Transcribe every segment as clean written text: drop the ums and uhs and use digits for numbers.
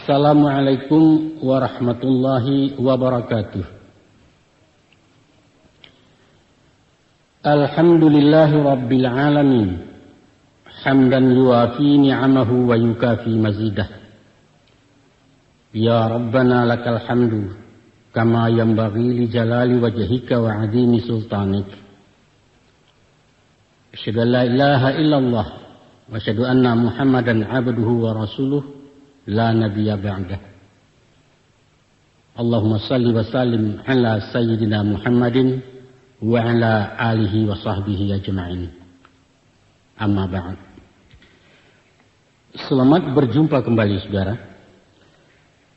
Assalamualaikum warahmatullahi wabarakatuh. Alhamdulillahi rabbil alamin. Hamdan yuwafi ni'amahu wa yukafi mazidah. Ya Rabbana lakal hamdu kama yanbaghi li jalali wajhika wa 'azimi sultanik. Asyhadu an la ilaha illallah wa asyhadu anna Muhammadan 'abduhu wa rasuluh la nabiyya ba'dah. Allahumma salli wa sallim ala sayyidina Muhammadin wa ala alihi wa sahbihi ajma'in. Amma ba'd. Selamat berjumpa kembali saudara.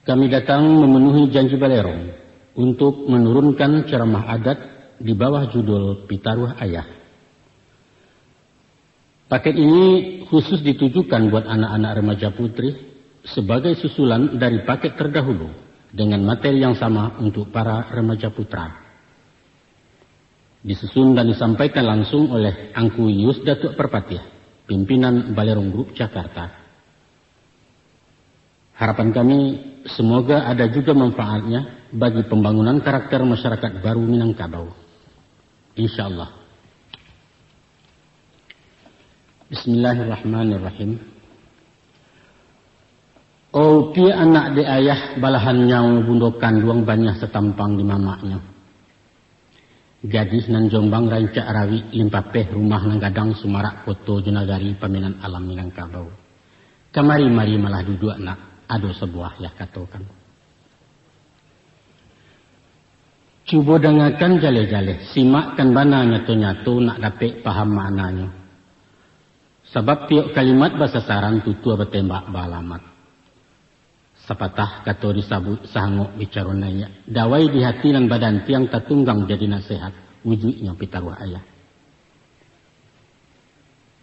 Kami datang memenuhi janji Balerong untuk menurunkan ceramah adat di bawah judul Pitaruh Ayah. Paket ini khusus ditujukan buat anak-anak remaja putri sebagai susulan dari paket terdahulu dengan materi yang sama untuk para remaja putra. Disusun dan disampaikan langsung oleh Angku Yus Datuk Perpatiah, pimpinan Balerong Group Jakarta. Harapan kami semoga ada juga manfaatnya bagi pembangunan karakter masyarakat baru Minangkabau. Insyaallah. Bismillahirrahmanirrahim. Oh, pi anak de ayah balahan nyau bundokan duang banyak setampang di mamaknya. Gadis nan Jombang rancak rawi limpapeh rumah nang gadang sumarak foto junagari paminan alam Minangkabau. Kamari-mari malah duduk nak ado sebuah ya katakan. Cuba dengarkan jale-jale, simakkan bana nyatu-nyatu nak dapet paham maknanya. Sebab tiap kalimat bahasa saran tutu bertembak balamat. Sapatah kata disabut sangok bicarunanya. Dawai di hati dan badan tiang tatunggang jadi nasihat. Wujudnya pitaruh ayah.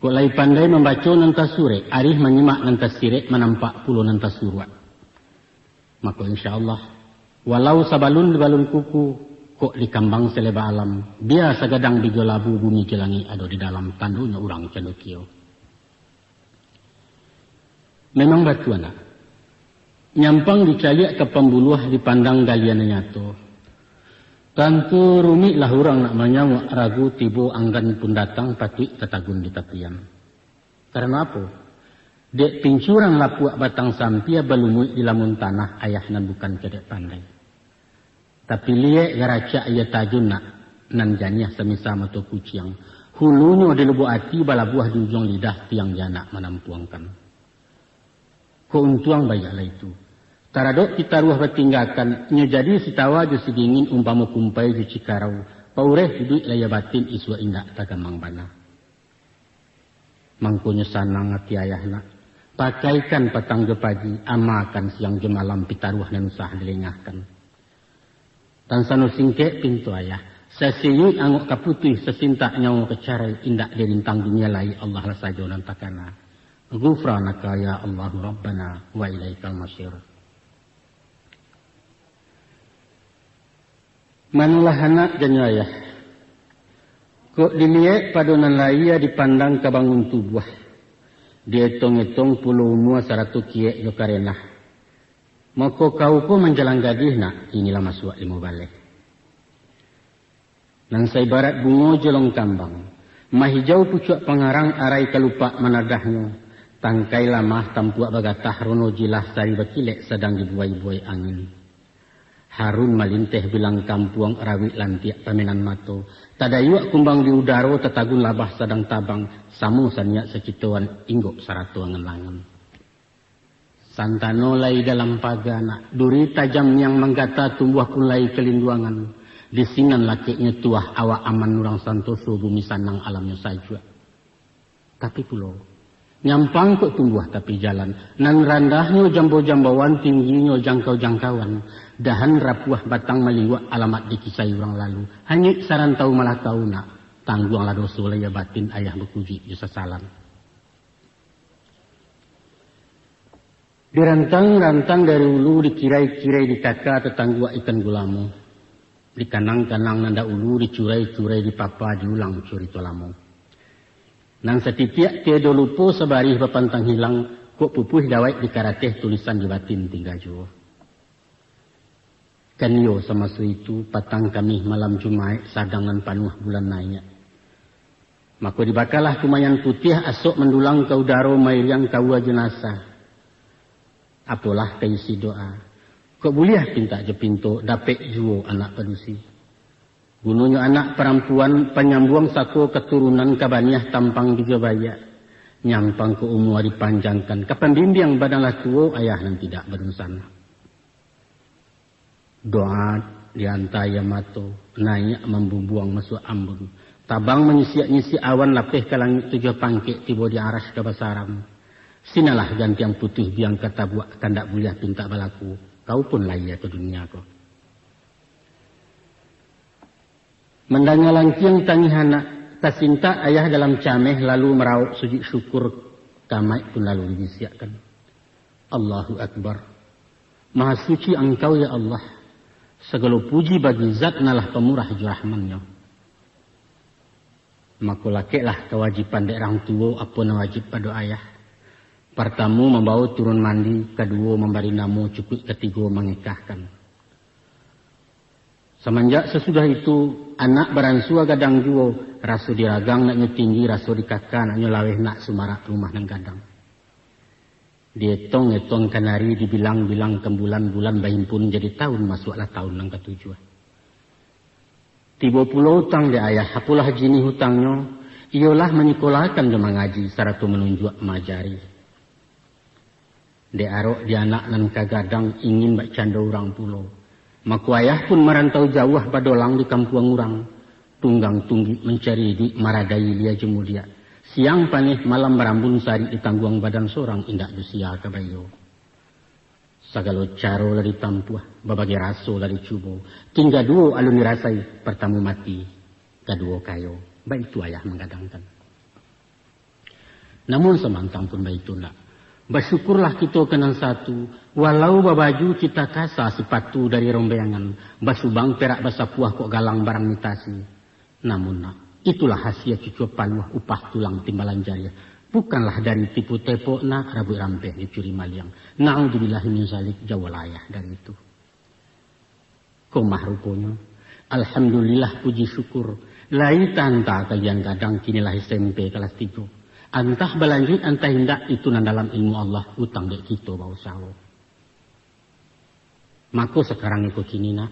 Kok lai pandai membaca nanti sure. Arif menyimak nanti sirik menampak puluh nanti surat. Maka insyaAllah. Walau sabalun di balun kuku. Kok di kambang seleba alam. Biasa gadang di gelabu bumi jelangi. Ada di dalam tandunya orang cenukio. Memang batu anak. Nyampang dicaliak ke pembuluh dipandang galian nyato. Tentu rumit lah orang nak menyawak ragu tibo anggan pun datang patut ketagun di tapian. Karena apa? Dek pincurang lapuak batang sampia balumui di lamun tanah ayah nan bukan kedek pandai. Tapi liek garaca ia tajun nak nan janiah semisal mata kuciang. Hulunya di lubuk hati bala buah di ujung lidah tiang janak menampuangkan. Keuntuang bayaklah itu. Taradok kita ruah bertinggalkan. Nya jadi sitawa ju sedingin umpama kumpai ju cikarau. Paureh hidup laya batin iswa indak tagamang bana. Mangkunya sanang hati ayahna. Pakaikan petang gepagi. Amakan siang jemalam pitaruah dan usah dilengahkan. Tan sanu singkek pintu ayah. Sesiyut anguk kaputih sesintak nyawa kecarai. Indak dirintang dunia lai Allah lah saja dan takana. Ghufranaka ya Allahu Rabbana wa ilaikal masyir. Manulah anak dan ayah. Kok dilihat padunan laia dipandang ke bangun tubuh. Dietong-etong puluh umur 100 kiek yo karenah. Maka kau pun menjalang gadih nak. Inilah masuk ilmu balik. Nang say barat bungo jelong kambang. Mahijau pucuk pengarang arai kelupak menadahnya. Tangkai lamah tampuak bagatah rono jilah sari bakilek sedang dibuai-buai angin. Harun malinteh bilang kampuang rawit lantiak paminan mato. Tadayuak kumbang di udaro tetagun labah sedang tabang. Samu sanyak secituan inggok saratuangan langan. Santano lai dalam pagana. Duri tajam yang menggata tumbuh pun lai kelinduangan. Disingan lakiknya tuah awak aman nurang santoso bumi sanang alamnya saja. Tapi pulau. Nyampang kok tumbuh tapi jalan. Nan randahnya jambo-jambauan tingginya jangkau-jangkauan. Dahan rapuah batang meliwak alamat dikisai orang lalu. Hanya saran tahu malah tahu nak. Tangguang lah dosa laya batin ayah berpuji jusa salam. Dirantang-rantang dari ulu dikirai-kirai di kaka tetangguak ikan gulamu. Di kanang-kanang nanda ulu dicurai-curai di papa diulang curi tolamu. Nang setiap tiada lupa sebarih bepantang hilang kok pupuh dawai di karateh tulisan di batin tinggal jua. Kan yo sama itu patang kami malam Jumat sadangan panuh bulan naik. Maka dibakalah kumayan putih asok mendulang kau daro mairiang kaua jenazah. Apalah kaisi doa. Kok boleh pinta je pintu dapet juo anak padusi. Gunanya anak perempuan penyambung sako keturunan kabaniah tampang di Jabaya. Nyampang ke umur dipanjangkan. Kapan bimbing badanlah tuo ayah nan tidak berusan. Doa diantai Yamato naik membubuang masuk ambun. Tabang menyisi awan lapeh ke langit tujuh pangkit tiba di aras ke basaram. Sinalah ganti yang putih biang kata buat kandak buliah pinta balaku. Kau pun layak ke dunia kau. Mendanya langkiang tangihana. Tasinta ayah dalam cameh lalu meraup sujud syukur. Kamai pun lalu dibisiakan. Allahu Akbar. Maha suci engkau ya Allah. Segala puji bagi zat nalah pemurah jurahmannya. Maka lakeklah kewajiban dari orang tua apa na wajib pada ayah. Pertama membawa turun mandi, kedua memberi nama, cukup ketiga mengikahkan. Semenjak sesudah itu anak beransua gadang juo, rasu diragang nak tinggi, rasu dikakak nak laweh nak sumarak rumah nang gadang. Dietong kanari dibilang-bilang bulan bahimpun jadi tahun masuklah tahun nang ketujuh. Tiba pula hutang dia ayah, apalah jini hutangnya, ialah menyekolahkan dia mengaji, saratu menunjuk majari. Dia arok dia anak nan kagadang ingin bak canda orang pulau. Maka ayah pun merantau jauh badolang di kampung orang. Tunggang tunggi mencari di maradai dia jemu dia. Siang panih malam berambun sari di tangguang badan seorang indak dusia ke bayo. Sagalo caro lari tampuah, babagi raso lari cubo. Tinggal dua alun dirasai, pertama mati, kedua kayo. Baik itu ayah menggadangkan. Namun semantang pun baik itu nak. Bersyukurlah kita kenal satu. Walau babaju kita kasa sepatu dari rombeangan. Basubang perak basapuah kok galang barang mitasi. Namun nak, itulah hasil cucu panuh upah tulang timbalan jariah. Bukanlah dari tipu tepo nak rabu rampeh dicuri maliang. Na'udzubillahi min zalik jauh layah dari itu. Komah rupanya. Alhamdulillah puji syukur. Lai tanta kalian gadang kinilah SMP kelas 3. Antah berlanjut, antah hendak itu nan dalam ilmu Allah utang dek kita bau sawo. Maka sekarang ikut kini nak.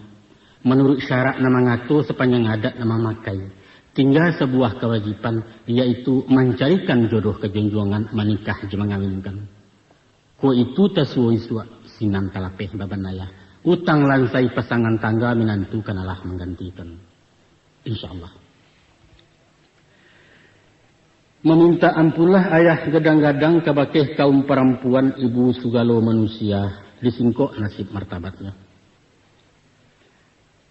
Menurut syarat nama ngatur sepanjang adat nama makai. Tinggal sebuah kewajiban yaitu mencarikan jodoh kejenjuangan menikah jemangawinkan. Ko itu tesuai suak sinan kalapeh baban ayah. Utang lansai pasangan tangga menantu kanalah menggantikan. InsyaAllah. Meminta ampunlah ayah gadang-gadang kabakeh kaum perempuan ibu sugalo manusia disingkok nasib martabatnya.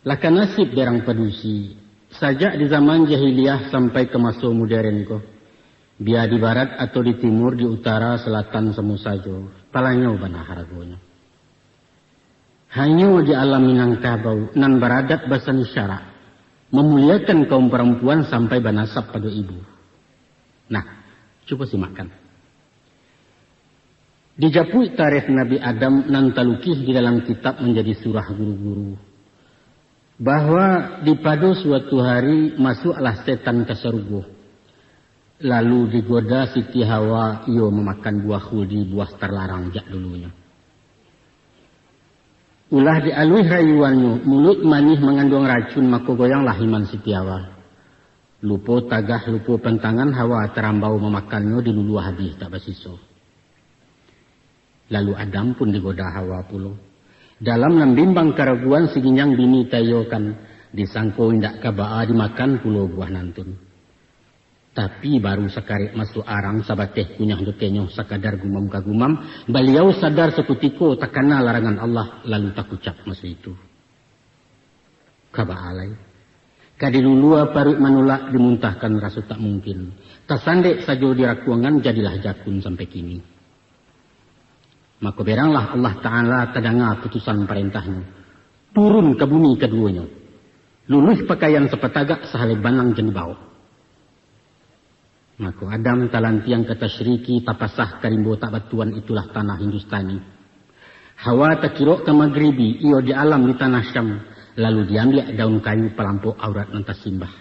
Laka nasib derang padusi sajak di zaman jahiliyah sampai ke masa modern ko. Biar di barat atau di timur, di utara, selatan semu sajo. Palanya ubana haragonya. Hanya di alam Minangkabau nan beradat bahasa isyarat memuliakan kaum perempuan sampai banasab pada ibu. Nah, coba simakkan. Dijapui tarikh Nabi Adam nan talukih di dalam kitab menjadi surah guru-guru. Bahwa di pada suatu hari masuklah setan ke surga. Lalu digoda Siti Hawa ia memakan buah khuldi, buah terlarang jak dulunya. Ulah dialui rayuannya, mulut manih mengandung racun maka goyanglah iman Siti Hawa. Lupo tagah, lupo pentangan Hawa terambau memakannya di lulu hadis tak basiso. Lalu Adam pun digoda Hawa pulo. Dalam membimbang keraguan seginyang bini tayokan, disangko indak kabaa dimakan pulo buah nantun. Tapi baru sekarik masuk arang sabateh kunyah dekenyong sakadar gumam kagumam, beliau sadar sekutiko takana larangan Allah lalu tak ucap masa itu. Kabaa alai. Kadilulua parut manulak dimuntahkan rasa tak mungkin. Tasandek saja dirakuangan jadilah jakun sampai kini. Maka beranglah Allah Ta'ala terdengar putusan perintahnya. Turun ke bumi keduanya. Luluh pakaian sepetagak sehale banang jenbau. Maka Adam talantiang kata syiriki tapasah karimbo tak batuan itulah tanah Hindustani. Hawa takirok ke Maghribi iyo di alam di tanah Syam. Lalu diambil daun kayu pelampau aurat nanti simbah.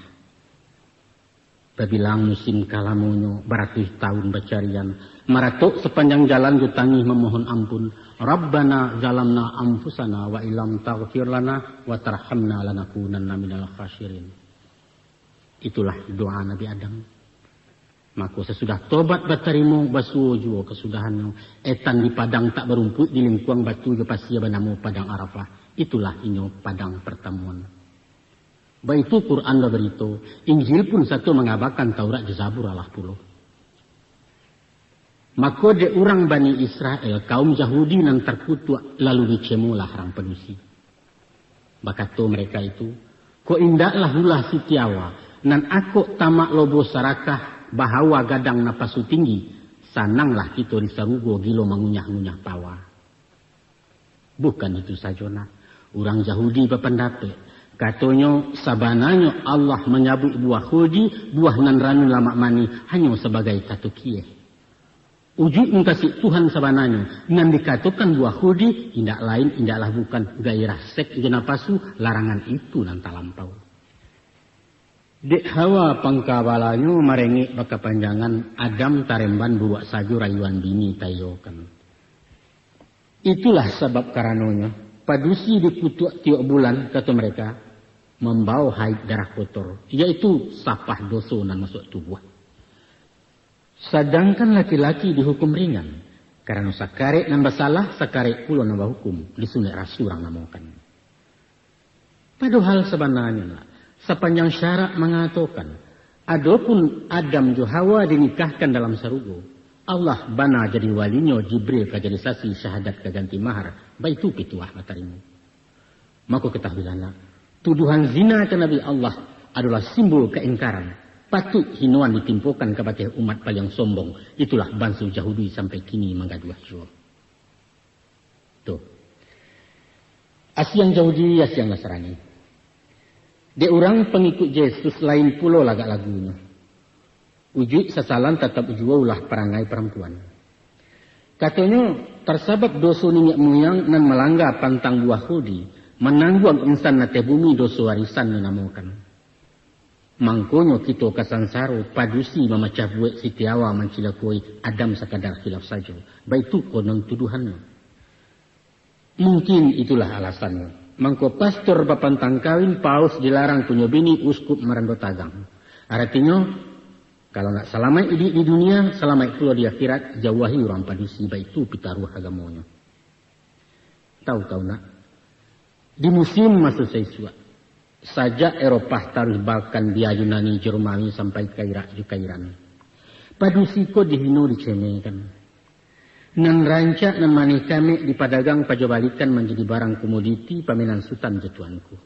Babilang musim kalamunyo beratus tahun bacarian. Maratuk sepanjang jalan jutangi memohon ampun. Rabbana zalamna anfusana wa ilam taghfir lana wa tarhamna lanakunanna minal khasirin. Itulah doa Nabi Adam. Maka sesudah tobat batarimu basuh jua kesudahannya. Etan di padang tak berumput di lingkuang batu je pasia banamu padang Arafah. Itulah inyo padang pertemuan. Baik itu Quran berito. Injil pun satu mengabarkan Taurat je Zabur Allah puluh. Maka de orang Bani Israel kaum Yahudi nan terkutuk lalu dicemulah orang penusi. Bakato mereka itu. Ko indaklah ulah sitiawa. Nan aku tamak lobo sarakah. Bahawa gadang napasu tinggi, sananglah kita disarugo gilo mengunyah-ngunyah pawa. Bukan itu saja nak. Orang Yahudi berpendapat, katanya sabananya Allah menyabut buah hudi, buah nan ranu lama mani, hanya sebagai katukieh. Ujud mengkasih Tuhan sabananya, nan dikatakan buah hudi, indak lain, indaklah bukan gairah sek jenapasu, larangan itu nan talampau. Dek hawa pangkawalanyo marengik baka panjangan Adam taremban buat saju rayuan bini tayokan. Itulah sebab karenanya padusi dikutuk tiap bulan kata mereka membawa haid darah kotor, yaitu sapah dosa nan masuk tubuh. Sedangkan laki-laki dihukum ringan karena sakarek nambah salah, sakarek pula nambah hukum disunat rasurang namakan. Padahal sebenarnya lah. Sepanjang syarat mengatakan, adapun Adam jo Hawa dinikahkan dalam sarugo, Allah bana jadi walinya Jibril kajadi sasi syahadat kaganti mahar, baitu pituah matarimu. Maka ketahuilah, tuduhan zina ke Nabi Allah adalah simbol keingkaran. Patut hinuan ditimpukan kepada umat paling sombong. Itulah bangsa Yahudi sampai kini menggaduh jua. Tuh. Asyang Yahudi, asyang Nasrani. De orang pengikut Yesus lain pulau lagak lagunya. Wujud sesalan tetap jua ulah perangai perempuan. Katanya tersabab dosa ninyak moyang nan melanggar pantang buah hudi, menanggung insan nate bumi dosa warisan menamakan. Mangkonyo kita kasansaro padusi memecah buat sitiawa mencilakui Adam sekadar khilaf saja. Baitu konon tuduhannya. Mungkin itulah alasannya. Mangko pastor bapantang kawin paus dilarang punya bini uskup merendo tagang. Artinya kalau nak selamat di dunia, selamat pula di akhirat, jauhi orang padusi baik itu pitaruh agamanya. Tahu nak. Di musim masuk Saiswa, saja Eropah taruh Balkan dia Yunani Jermani sampai Kairak di Kairan. Padusi ko dihino dicemehkan. Nan rancak nan manih kami dipadagang pajobalikan menjadi barang komoditi paminan sultan jetuanku.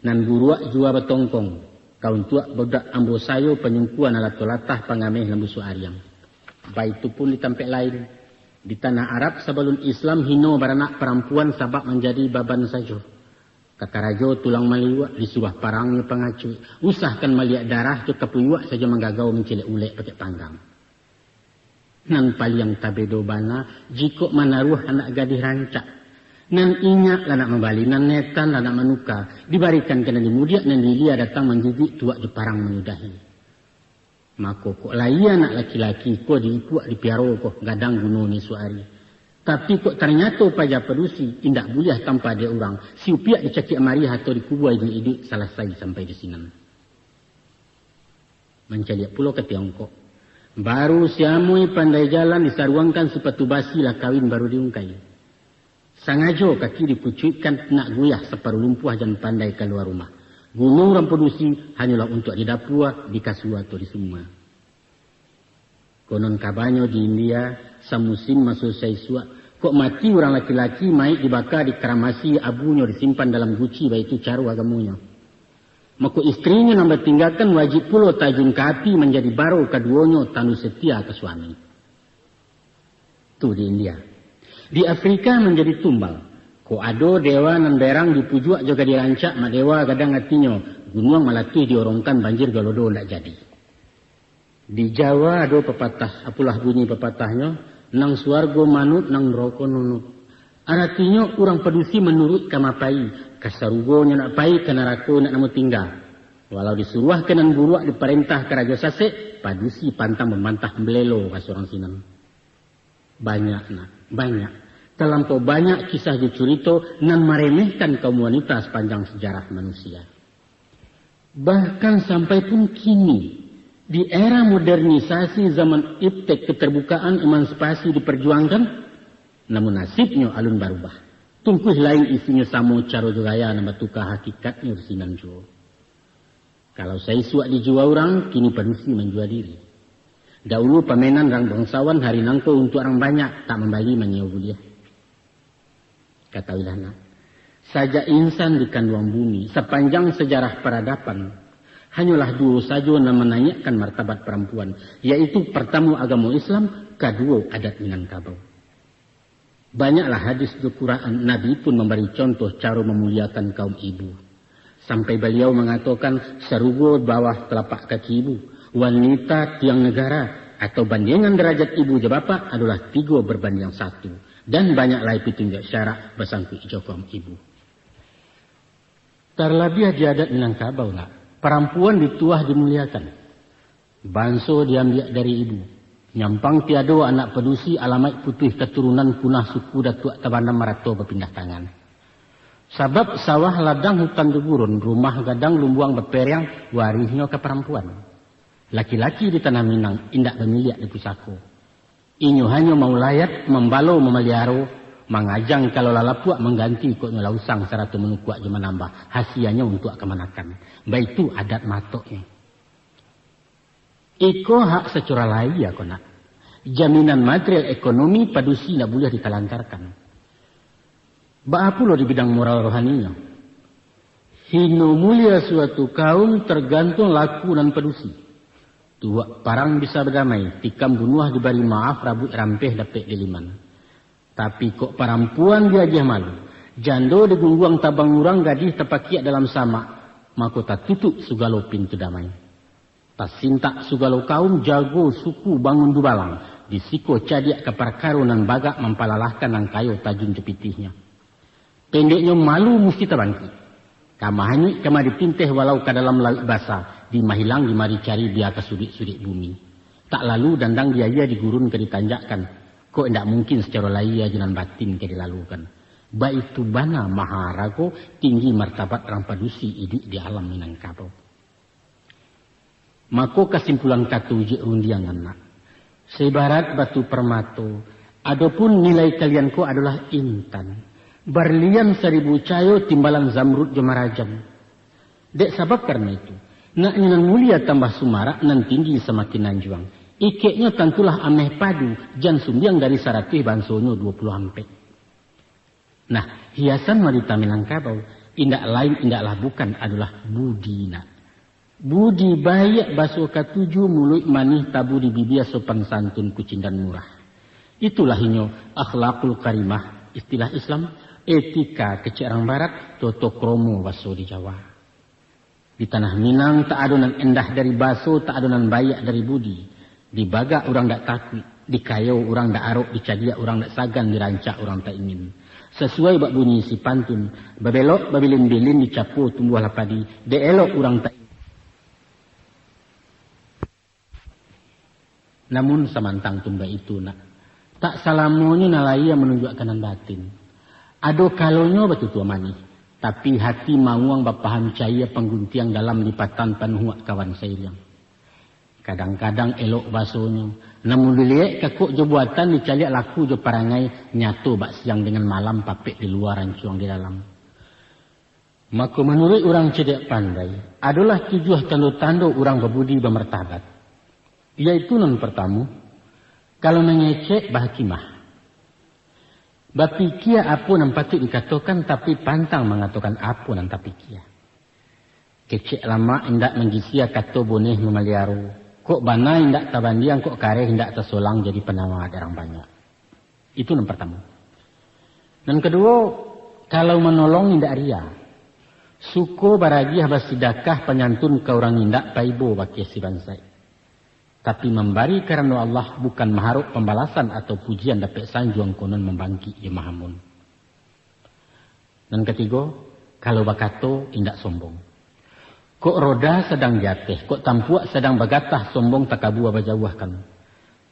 Nan buruak jua betongkong, kaun tuak bodak ambo sayo penyungkuan alat tolatah pangameh lembu suariang. Baik itu pun di tempat lain. Di tanah Arab sebelum Islam hino baranak perempuan sabab menjadi baban saja. Kakarajo tulang maliwak disuruh parangnya pengacu. Usahkan melihat darah tu kepuyuak saja menggagau mencilek ulek pakai panggang. Nan paliang tabedo bana jikok manaruh anak gadis rancak. Nan inyak lanak membali, nan netan lanak manuka. Dibarikan kena dimudiak nan lilia datang menjijik tuak di parang menyudahi. Maka kok laia anak laki-laki kok diikuak di piaro kok gadang gunung ni suari. Tapi kok ternyata pajak perusi indak boleh tanpa dia orang. Si upiak dicakik mari atau dikubur idik selesai sampai di sini. Mencaliak pulau ke Tiongkok. Baru siamui pandai jalan disaruangkan sepatu basi lah kawin baru diungkai. Sangajo kaki dipucukkan nak goyah separuh lumpuh dan pandai keluar rumah. Gunung rampedusi hanyalah untuk di dapur, di kasua atau di semua. Konon kabarnya di India, semusim masuk Saiswa, kok mati orang laki-laki maik dibakar, dikeramasi, abunya disimpan dalam guci, baik itu caru agamunya. Maka istrinya nambah tinggalkan wajib pula tajun ke api menjadi baru keduanya tanu setia ke suami. Itu di India. Di Afrika menjadi tumbal. Ko ado dewa nan berang dipujuak juga dirancak mak dewa kadang hatinya gunung malatih diorongkan banjir galodo ndak jadi. Di Jawa ada pepatah, apalah bunyi pepatahnya, nang suargo manut, nang neraka nunut. Artinya orang padusi menurut kamapai, kasarugonya nak pai, kanarako nak namu tinggal. Walau disuruh kenan buruak diperintah keraja sase, padusi pantang membantah belelo kasorang sinan. Banyak nak, banyak. Terlampau banyak kisah dicurito nan meremehkan kaum wanita sepanjang sejarah manusia. Bahkan sampai pun kini, di era modernisasi zaman iptek keterbukaan emansipasi diperjuangkan, namun nasibnya alun barubah. Tungkuh lain isinya samo caro gaya nama tukar hakikatnya ursinan jo. Kalau saya suak dijual orang, kini padusi menjual diri. Dahulu pamenan orang bangsawan hari nangko untuk orang banyak, tak membagi menyewa dia. Kata Wilana, saja insan di kandungan bumi, sepanjang sejarah peradaban, hanyalah dua saja yang menanyakan martabat perempuan, yaitu pertama agama Islam, kedua adat Minangkabau. Banyaklah hadis di Quran, Nabi pun memberi contoh cara memuliakan kaum ibu. Sampai beliau mengatakan serugo bawah telapak kaki ibu, wanita tiang negara atau bandingan derajat ibu je bapa adalah 3 berbanding 1. Dan banyak lagi petunjuk syarak bersangkut kaum ibu. Terlebih di adat Minangkabau nak, perempuan dituah dimuliakan. Banso diambil dari ibu. Nyampang tiada anak padusi alamat putih keturunan punah suku Datuk Tabanam Marato berpindah tangan. Sebab sawah ladang hutan digurun, rumah gadang lumbuang berperiang, warisnya ke perempuan. Laki-laki di tanah Minang indak bermilik di pusako. Inyo hanya mau layat, membalau, memelihara, mengajang kalau lalapuak mengganti ikutnya lausang seratu menukuak je menambah. Hasianya untuk kemanakan. Baik itu adat matoknya. Iko hak secara lain ya kona. Jaminan material ekonomi padusi tidak boleh ditelantarkan. Bapa lo di bidang moral rohaninya. Hino mulia suatu kaum tergantung laku dan padusi. Tua parang bisa berdamai, tikam bunuh diberi maaf, rabut rampeh dapat diliman. Tapi kok perempuan dia aja malu. Jando digungguang tabang urang gadis terpakiak dalam sama. Maka tak tutup segala pintu damai. Tas sintak segala kaum jago suku bangun dubalang. Disiko cadiak ke perkarunan bagak mempalalahkan nang kayu tajun jepitihnya. Pendeknya malu mesti terbangkit. Kamahani kama dipinteh walau ke dalam laut basah. Dimahilang dimari cari dia ke sudik-sudik bumi. Tak lalu dandang dia digurun ke ditanjakkan. Kok tidak mungkin secara lahir jalan batin ke dilalukan. Baik itu bana maharago tinggi martabat orang padusi hidup di alam Minangkabau. Maka kesimpulan kata uji rundiangan nak. Sebarat batu permato, adapun nilai kalianku adalah intan. Berlian 1000 cayo timbalan zamrud jemarajam. Dek sebab karena itu. Nak nan mulia tambah sumara, nan tinggi semakin nanjuang. Ikeknya tentulah ameh padu, jan sumbiang dari saratih bansonyo 20 ampek. Nah, hiasan wanita Minangkabau, indak lain indaklah bukan adalah budina. Budi baik basuh ke-7 mulut manih tabu di bibir sopan santun kucing dan murah. Itulah inyo akhlakul karimah, istilah Islam, etika kecerang barat, toto kromo baso di Jawa. Di tanah Minang tak adonan endah dari baso, tak adonan bayak dari budi. Di bagak orang tak takut, di kayau orang tak arok, di cadiak orang tak sagan, di rancak orang tak ingin. Sesuai bak bunyi si pantun, babelok babilin-bilin dicapu tumbuhlah padi, de elok orang tak. Namun samantang tumba itu nak, tak salamonya nalaya menunjuk kanan batin. Ado kalonyo batu tua manis, tapi hati mauang bapaham cahaya pengguntiang dalam lipatan panuhuak kawan sayang. Kadang-kadang elok basonya, namun dilihat kakuk jo buatan dicaliak laku jo parangai nyato bak siang dengan malam papek di luar rancuang di dalam. Maka menurut orang cerdik pandai, adalah 7 tanda-tanda orang berbudi bermartabat. Yaitu non pertama, kalau mengecek bahakimah. Bapikia apa nan patut dikatakan tapi pantang mengatakan apa nan tapikia. Kecek lama hendak menggisia kata boneh memeliaru. Kok bana hendak tabandiang kok kare hendak tersolang jadi penawar orang banyak. Itu yang pertama. Dan kedua, kalau menolong hendak ria. Suko baragiah basidakah penyantun ke orang hendak paibo baki si bansai. Tapi membari karena Allah bukan mengharap pembalasan atau pujian dapat sanjuang konon membangkit ya mahamun. Dan ketiga, kalau bakato indak sombong. Kok roda sedang jatuh, kok tampuak sedang bagatah sombong takabua bajawahkan.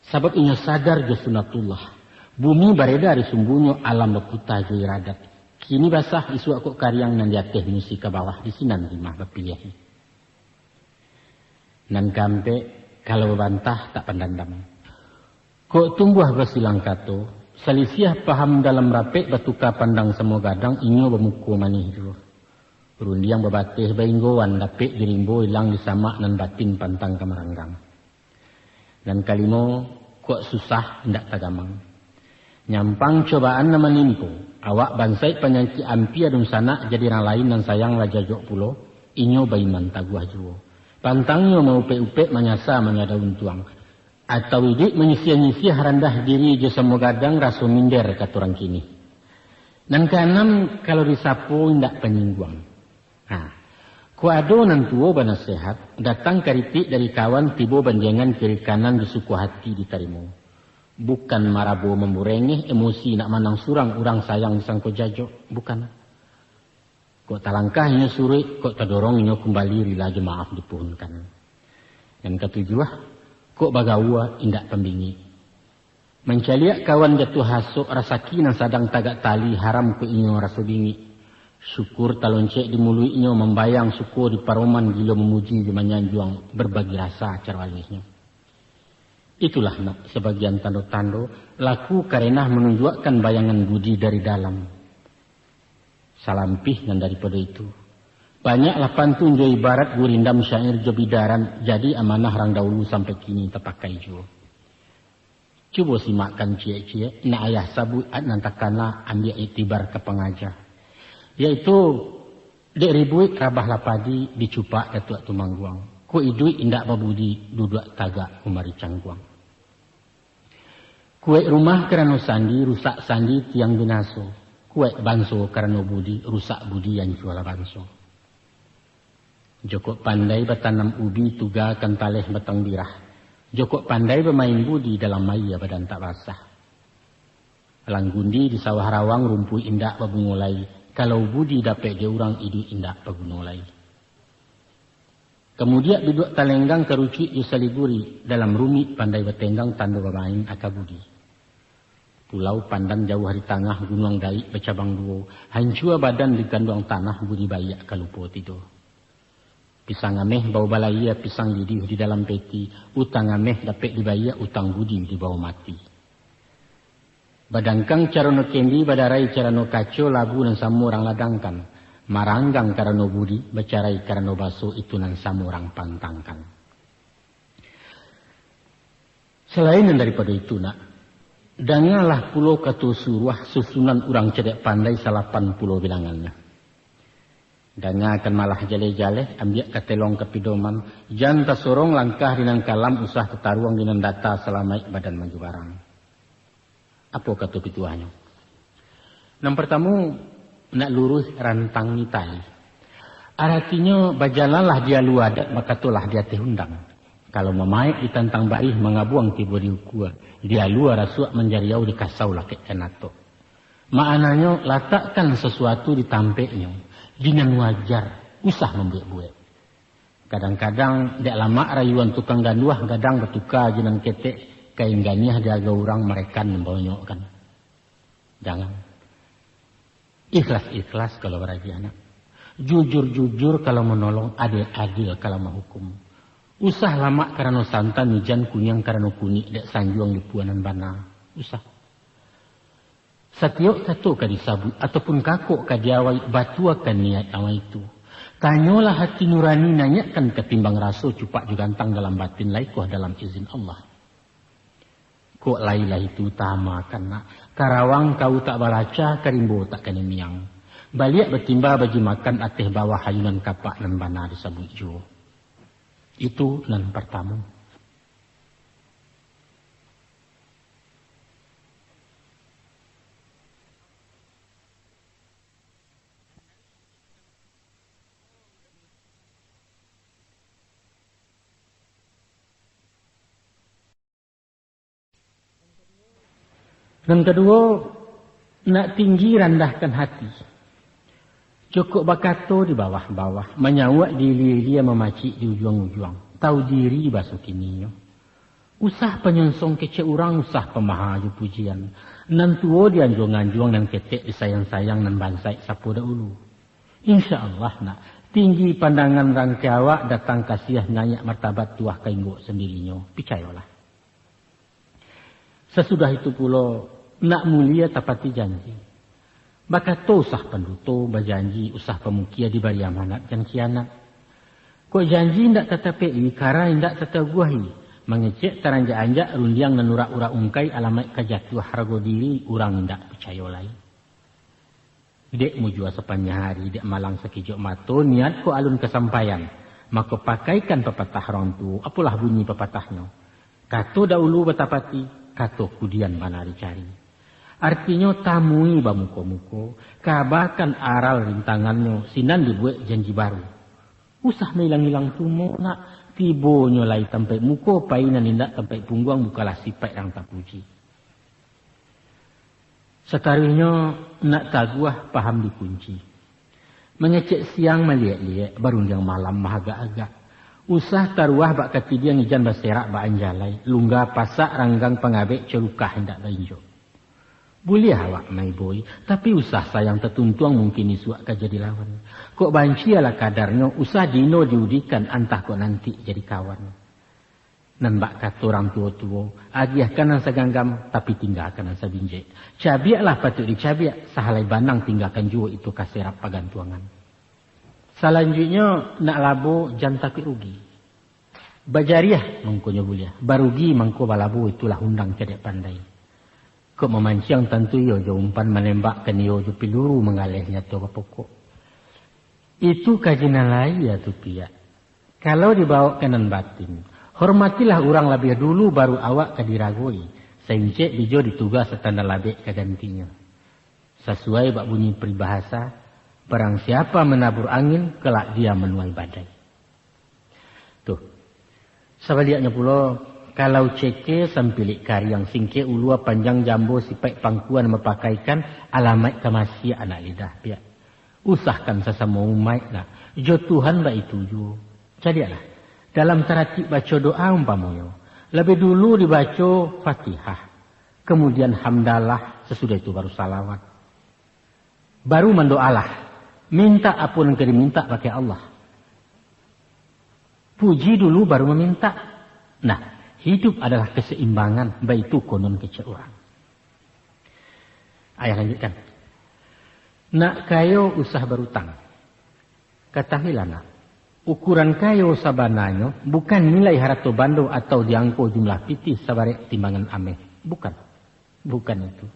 Sebab inyo sadar jo sunatullah. Bumi beredar di sumbunyo alam berputar jo iradat. Kini basah isu kok karyang nan jatuh musi ke bawah di sinan rimah berpilih. Nan kampe kalau bantah tak pandandam. Kok tumbuh bersilang kato, selisih paham dalam rapek batuka pandang semua gadang inyo bermuku manih dulu. Rundiang berbatih bainggowan dapik dirimbo hilang disamak nan batin pantang kemeranggang. Dan kalimo kok susah ndak tagamang. Nyampang cobaan na menimpo, awak bansai penyangki ampi adun sana jadi orang lain dan sayang lajajok pulo, inyo baiman taguah juo. Pantangnya mau upe-upe menyasa menyadaun tuang. Atau idik menyisia-nyisia rendah diri je semua gadang rasu minder kata orang kini. Dan keenam kalau disapu ndak penyingguang. Nah, kuado nan tuo bana sehat, datang karitik dari kawan tibo banjangan kiri kanan di suku hati ditarimo. Bukan marabo memburengih emosi nak manang surang orang sayang sangko jajo, bukan. Kok talangkah inyo suri, kok terdorong inyo kembali rila jemaaf dipuhunkan. Dan ketujuh, kok bagawa indak pembingi. Mencaliak kawan jatuh hasuk rasaki nan sadang tagak tali haram ke inyo rasu bingi. Syukur taloncek di mului inyo membayang syukur di paroman gilo memuji di menyanjuang berbagi rasa cara walisnya. Itulah nak sebagian tando-tando laku karena menunjukkan bayangan budi dari dalam. Salampih dan daripada itu. Banyaklah pantun jo ibarat gurindam syair jo bidaran jadi amanah orang dahulu sampai kini terpakai jo. Cuba simakkan cie-cie na ayah sabu nantakana ambil itibar ke pengajar. Yaitu dek ribui rabah lapadi dicupak datuk tumangguang. Ku idui indak babudi duduk tagak umari cangguang. Kue rumah kerana sandi rusak sandi tiang binaso. Kue banso karena budi rusak budi yang jual banso. Joko pandai bertanam ubi tuga kentaleh batang birah. Joko pandai bermain budi dalam maya badan tak basah. Langgundi di sawah rawang rumpui indak babungulai. Kalau budi dapat dia orang idu indak babungulai. Kemudian biduk talenggang kerucik di saliguri dalam rumit pandai bertenggang tanda bermain akabudi. Pulau pandan jauh hari tengah gunung daik bercabang duo. Hancur badan di gandung tanah budi bayak kalupo tidur. Pisang ameh bau balaya pisang lidi di dalam peti. Utang ameh dapat dibayak utang budi di bawah mati. Badangkang carano kendi badarai carano kaco labu dan samu orang ladangkan. Maranggang karano budi bercarai karano baso itu nan samu orang pantangkan. Selain daripada itu nak. Dangalah pulau katu suruah susunan orang cedek pandai salapan pulau bilangannya. Danga akan malah jale-jale ambil katelong kepidoman. Janta sorong langkah dinan kalam usah ketaruang dinan data selamai badan maju barang. Apa kata pituahnya? Yang pertama nak lurus rantang tali. Artinya bajalalah dia luadat maka tulah dia tehundang. Kalau memaik ditantang baih mengabuang tiba di ukua. Dia luar rasuak menjariau di kasau laki kenato. Maknanya letakkan sesuatu di tampeknya. Dengan wajar. Usah membuat-buat. Kadang-kadang tidak lama rayuan tukang ganuah. Kadang bertukar jenan ketek. Kain ganiah diaga orang mereka membonyokkan. Jangan. Ikhlas-ikhlas kalau beraji anak. Jujur-jujur kalau menolong. Adil-adil kalau menghukum. Usah lama karena santan hujan kunyang karena kuning dek sanjuang di puanan bana. Usah. Setiap satu ka disabut ataupun kakuk ka diawai batu akan niat awal itu. Tanyalah hati nurani nanyakan ketimbang rasul cupak juga gantang dalam batin laikuh dalam izin Allah. Kok lailah itu utama karena karawang kau tak balaca karimbo tak kena miang. Baliak bertimba bagi makan ateh bawah hayunan kapak nan bana disabut jo. Itu yang pertama. Dan kedua, nak tinggi rendahkan hati. Cukup bakato di bawah-bawah. Menyawak dia memacik di ujung-ujung. Tahu diri basuh kini. Usah penyonsong kecek orang, usah pemahaju pujian. Nan tuo dianjung-anjung dan ketek disayang-sayang dan bansai sapu dahulu. InsyaAllah nak. Tinggi pandangan rangkiawak datang kasiah nyanyak martabat tuah kaingguk sendirinya. Picayolah. Sesudah itu pula nak mulia tapati janji. Maka to usah penduto berjanji usah pemukia dibari amanat dan kianat. Kok janji ndak tetapi kara ndak tetaguahi. Mengecek teranja-anja rundiang dan urak-urak ungkai alamat kajatuh harga diri orang ndak percaya lain. Dek mujua sepanjang hari dek malang sekijok mato niat ko alun kesampaian. Maka pakaikan pepatah orang tu apalah bunyi pepatahnya. Kato dahulu betapati. Kato kudian mana dicari. Artinya tamui bamuko-muko. Kabakan aral rintangannya. Sinan dibuat janji baru. Usah hilang-hilang tumo nak. Tibonya lai sampai muko. Painan indak sampai pungguang. Bukalah sifat yang tak puji. Sekarangnya nak taguah paham dikunci. Mengecek siang melihat-lihat. Baru yang malam agak-agak. Usah taruah bak kati dia ngijan baserak bak anjalai. Lungga pasak ranggang pengabek celukah hendak lainjo. Boleh awak mai boy. Tapi usah sayang tertuntuang mungkin isuak ka jadi lawan. Kok banci ala kadarnya. Usah dino diudikan antah kok nanti jadi kawan. Nan bak kata orang tua-tua. Agiah kanan seganggam tapi tinggalkan asa binjek. Cabiaklah patut dicabiak. Sahalai banang tinggalkan juga itu kaserap pagantuangan. Selanjutnya nak labo jangan takut rugi. Bajariah mangkonya bulia. Barugi mangko balabo itulah undang cedek pandai. Kok memancing tentu yo jo umpan menembakkan yo jo peluru mengalihnya to pokok. Itu kajian lain ya tu pia. Kalau dibawa kanan batin, hormatilah orang lebih dulu baru awak kadiragoi. Sehingga bijo ditugas setanda labek kagantinya. Sesuai bak bunyi peribahasa. Barang siapa menabur angin, kelak dia menuai badai. Tuh. Sebaliknya pula, kalau ceke sampilik karyang singke ulua panjang jambo sipai pangkuan mempakaikan alamat kemasih anak lidah pihak. Usahkan sesama umat lah. Jo Tuhan mbak itu jo. Jadilah. Dalam tertib baca doa umpamoyo. Lebih dulu dibaca Fatihah. Kemudian hamdalah. Sesudah itu baru salawat. Baru mendoalah. Minta apa yang kau diminta pakai Allah. Puji dulu baru meminta. Nah, hidup adalah keseimbangan. Baik itu konon kecil orang. Ayah lanjutkan. Nak kayo usah berutang. Katahilah nak. Ukuran kayo sabananya bukan nilai harato bando atau diangko jumlah pitih sabarek timbangan ameh. Bukan. Bukan itu.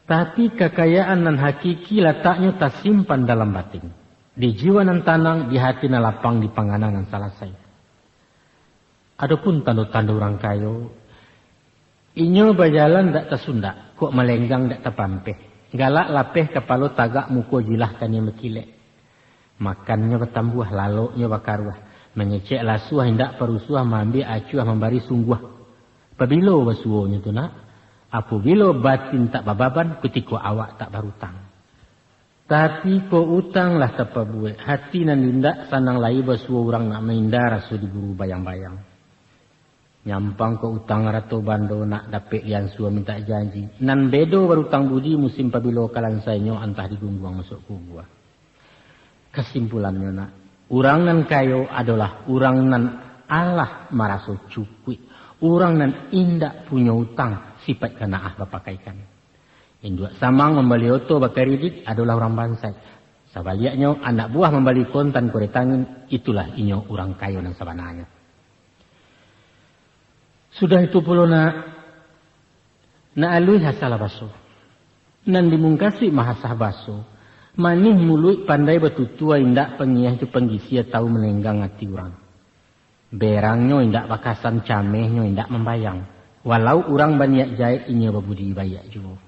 Tapi kekayaan dan hakiki letaknya tersimpan dalam batin. Di jiwa dan tanang, di hati dan lapang, di panganan dan salasai. Adapun tanda-tanda orang kayo, inyo berjalan tak tersunda, kok melenggang tak terpampeh. Galak lapeh kepala tagak muka jilahkan yang mekilek. Makannya bertambuh, laloknya bakaruah. Mengecek lasuah, hendak perusuah, mambil acuah, membari sungguh. Pabilo basuonya tu nak. Apabila batin tak bababan, ketika awak tak berutang. Tapi ko utanglah tak pabuat. Hati nan lindak sanang lai basuah orang nak menghindar rasu diburu bayang-bayang. Nyampang ko utang rato bando nak dapat lian suah minta janji. Nan bedo berutang budi musim pabilo kalan sainyo antah digungguang masuk kubua. Kesimpulannya nak. Orang nan kayo adalah orang nan Allah maraso cukui. Orang nan indak punya utang. Sifat kanaah berpakaikan. Yang samang membeli oto bakaridit adalah orang bansai. Sebaliknya anak buah membeli kontan koretangin. Itulah inyo orang kayo dan sabananya. Sudah itu pula na alui hasalah baso. Nan dimungkasi mahasah baso. Manih mulut pandai betutua indak pengiah itu penggisia tahu melenggang hati orang. Berangnya indak bakasan camehnya indak membayang. Walau orang banyak jahit inya berbudi bayak juga.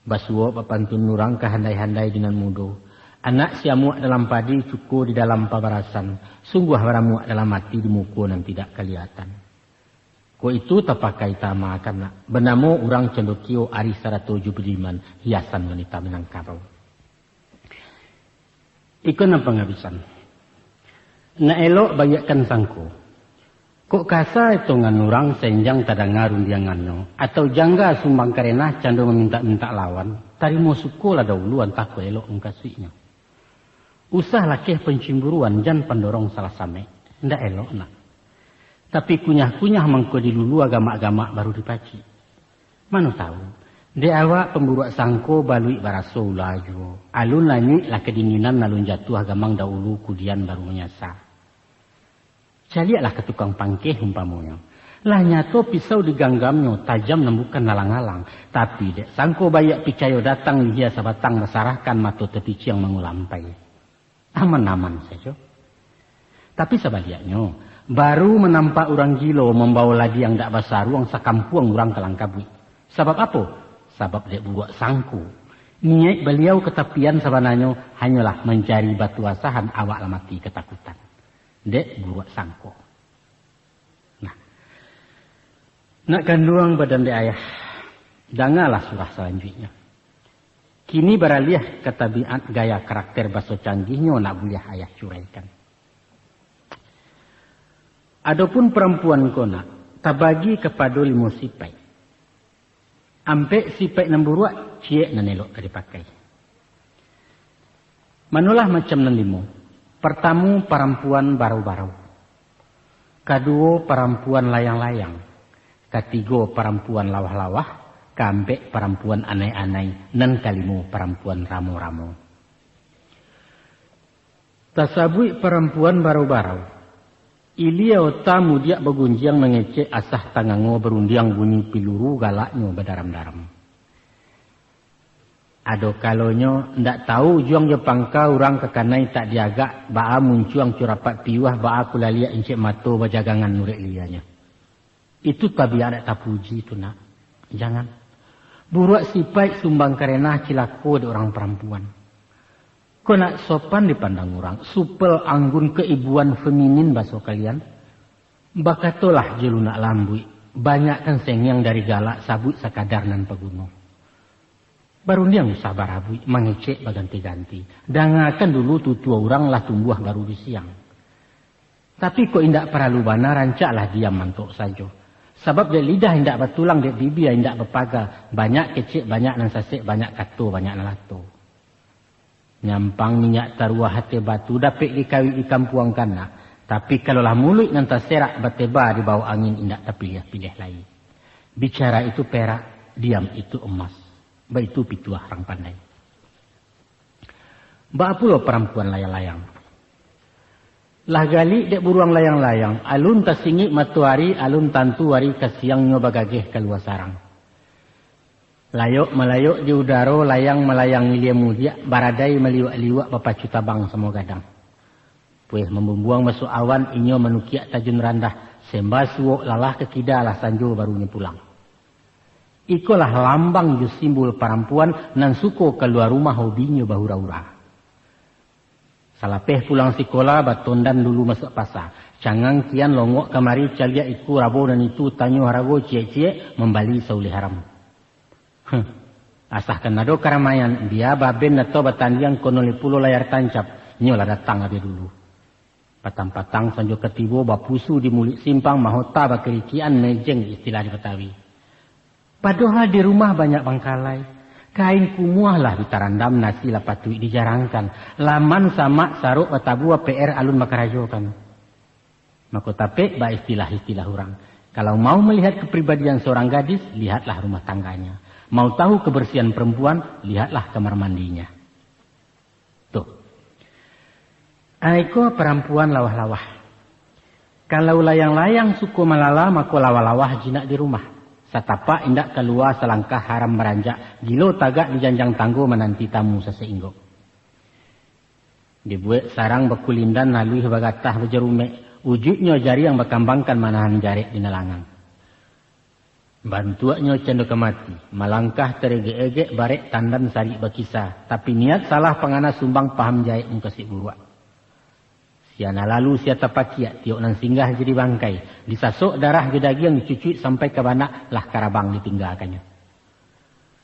Basuo papantun orang kehandai-handai dengan mudo. Anak siamuak dalam padi cukup di dalam pabarasan. Sungguh baramuak dalam mati di muka dan tidak kelihatan. Ko itu tapakai tama kana. Benamo orang cendokio ari 170 hiasan wanita Minangkabau. Ikon ang pangabisan. Na elok bayakkan sangko. Kok kasa itu nganurang senjang tada ngarun dia ngano. Atau jangga sumbang karena cando meminta-minta lawan. Tari mau suko lah dahuluan tak elok engkasihnya. Usah lakeh pencimburuan jan pendorong salah same. Ndak elok nak. Tapi kunyah-kunyah mangko dilulu agama-agama baru dipaci. Mana tahu. Di awak pemburuak sangko balui baraso ulaju. Alun lanyi lah kedinginan nalun jatuh agamang dahulu kudian baru menyasa. Caliaklah ke tukang pangkeh umpamanya. Lah nyato pisau diganggamnya tajam nembukan nalang-alang. Tapi dek sangko bayak picayo datang lihat sabatang masarahkan mato tepi ciang mengulampai. Aman-aman saja. Tapi sebaliknya. Baru menampak orang gilo membawa ladi yang tak basar ruang sakampuang orang Kalangkabui. Sebab apa? Sebab dek buat sangku. Niat beliau ketapian sabananyo hanyalah mencari batu asahan awak lamati ketakutan. Dek buat sangku. Nah. Nak ganduang badan dek ayah. Dangalah surah selanjutnya. Kini beralih ke tabiat gaya karakter baso canggihnya nak boleh ayah curaikan. Adapun perempuan kona, tabagi kepada limo sipai. Ampe sipai namburuak, ciek nanelok dipakai. Manulah macam nanlimo. Pertama, perempuan baru-baru. Kedua, perempuan layang-layang. Ketiga, perempuan lawah-lawah. Keempat, perempuan anai-anai. Dan kelima, perempuan ramo-ramo. Tasabui perempuan baru-baru. Iliau tamu dia begunjiang mengecek asah tangango berundiang bunyi piluru galaknya berdaram-daram. Ado kalonyo ndak tahu juang Jepangka orang kekanai tak diagak baa muncuang curapat piwah baa kulalia encik mato bajagangan nurek lianya. Itu tabiat tak puji itu nak. Jangan. Buruak sipai sumbang karena cilako di orang perempuan. Kau nak sopan dipandang orang. Supel anggun keibuan feminin baso kalian. Bakatolah jelu nak lambui. Banyak kan sengyang dari galak sabut sakadar nan pegunung. Baru dia usah barabui. Mengecek baganti-ganti. Dangakan dulu tutua orang lah tumbuh baru di siang. Tapi kok indak perlu bana rancaklah diam mantuk saja. Sebab dia lidah indak batulang dia bibi indak berpaga. Banyak kecek, banyak nan sasek, banyak kato, banyak nalato. Nyampang minyak taruah hati batu dapat dikawin di kampuang kana. Tapi kalaulah mulut nanti serak bateba di bawah angin indak terpilih-pilih lagi. Bicara itu perak, diam itu emas. Ba itu pituah orang pandai. Ba pula perempuan layang-layang. Lah gali dek buruang layang-layang. Alun tasingik matuari, alun tantu wari kasiangnya bagageh keluar sarang. Layok melayok di udara, layang melayang ilia mulia, baradai meliwak-liwak bapacu tabang semua gadang. Puih membumbuang masuk awan, inyo menukiak tajun randah, sembah suok lalah ke kidalah sanjo barunya pulang. Ikolah lambang ju simbol perempuan, nan suko keluar rumah hobinya bahura-hura. Salapeh pulang sekolah, batondan dulu masuk pasar. Cangang kian longok kemari calia iku rabo dan itu tanyo harago cie-cie, membali sauli haram. Asah kenado keramaian dia baben atau batandiang konoli pulo layar tancap nyola datang ada dulu patang-patang sanjo ketibo bapusu di mulut simpang mahota bakerikian mejeng istilah di Betawi. Padahal di rumah banyak bangkalai kain kumuah lah ditarandam nasi lapatui dijarangkan laman sama saruk batabua PR alun makarajokan maka tapi ba istilah-istilah orang. Kalau mau melihat kepribadian seorang gadis lihatlah rumah tangganya. Mau tahu kebersihan perempuan, lihatlah kamar mandinya. Tuh. Aiko perempuan lawah-lawah. Kalau layang-layang suku malala, maka lawah-lawah jinak di rumah. Satapa indak keluar selangkah haram beranjak. Gilo tagak di janjang tanggo menanti tamu seseinggo. Dibuat sarang bekulindan nalui bagatah bejerume. Wujudnya jari yang berkembangkan manahan jari di nelangang. Bantuannya cenderung mati. Malangkah terege-ege barek tandan sari berkisah. Tapi niat salah pengana sumbang paham jahit mengkasih buruak. Siana lalu sia tapakia tiok nan singgah jadi bangkai. Disasuk darah gedagi yang dicucui sampai ke banak lah karabang ditinggalkannya.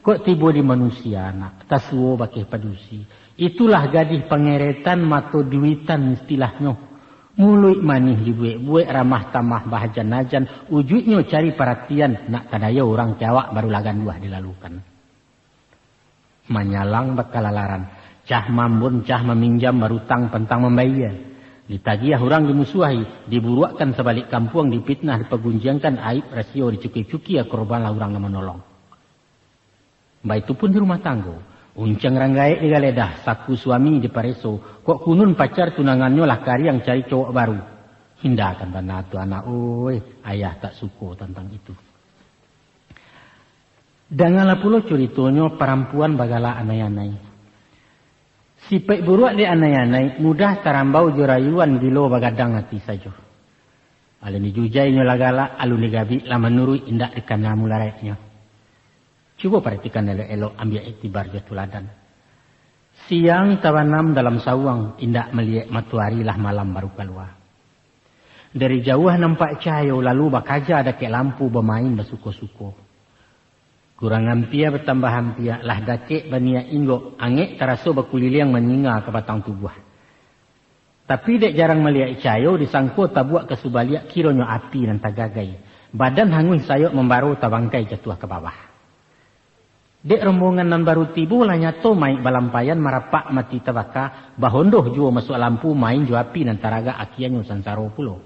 Kok tiba di manusia nak tasuo bakih padusi. Itulah gadih pangeretan mato duitan istilahnya. Mului manih dibuek ramah tamah bahajan najan. Ujuknya cari perhatian nak kadaya orang Jawa baru lagan buah dilalukan. Manyalang bakal lalaran. Cah mambun cah meminjam barutang pentang membayar. Ditagiah orang dimusuhi, diburuakkan sebalik kampung, dipitnah, dipegunjangkan, aib rasio, dicuki-cuki, ya korban lah orang menolong. Baik itu pun di rumah tangga. Uncang ranggai di galedah, saku suami di pareso, kok kunun pacar tunangannya lah kari yang cari cowok baru. Hindakan bana tu anak, ayah tak suko tentang itu. Dangalah pula ceritanya perempuan bagala anai-anai. Si pek buruak di anai-anai mudah tarambau jorayuan bilo bagadang hati saja. Alun dijujai nyolagala, alun digabi lama nurui indak dikana mulareknya. Cuba perhatikan elok-elok ambil iktibar jatuladan. Siang tawanam dalam sawang indak melihat matuari lah malam baru keluar. Dari jauh nampak cahaya lalu bakaja ada kek lampu bermain bersuko-suko. Kurang hampia bertambah hampia lah dakek bania inggo angek teraso berkuliliang menyinga ke batang tubuh. Tapi dek jarang melihat cayo disangko tabuak ke subaliak kironyo api dan tagagai. Badan hangun sayok membaru tabangkai jatuh ke bawah. Dek rombongan nan baru tibu lah nyato main balampayan marapak mati tabaka bahondoh juo masuk lampu main jo api dan taraga akianyo sansaro pulo.